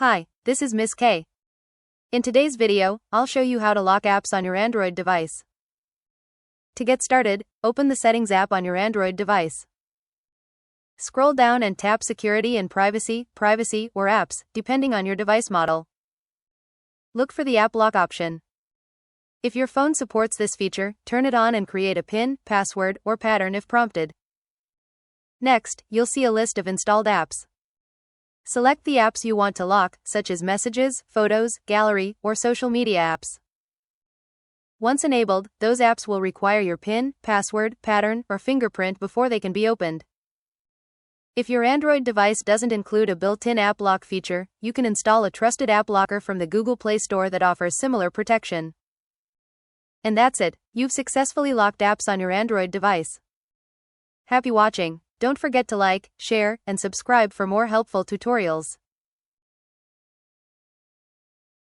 Hi, this is Miss K. In today's video, I'll show you how to lock apps on your Android device. To get started, open the Settings app on your Android device. Scroll down and tap Security and Privacy, or Apps, depending on your device model. Look for the App Lock option. If your phone supports this feature, turn it on and create a PIN, password, or pattern if prompted. Next, you'll see a list of installed apps. Select the apps you want to lock, such as Messages, Photos, Gallery, or social media apps. Once enabled, those apps will require your PIN, password, pattern, or fingerprint before they can be opened. If your Android device doesn't include a built-in app lock feature, you can install a trusted app locker from the Google Play Store that offers similar protection. And that's it, you've successfully locked apps on your Android device. Happy watching! Don't forget to like, share, and subscribe for more helpful tutorials.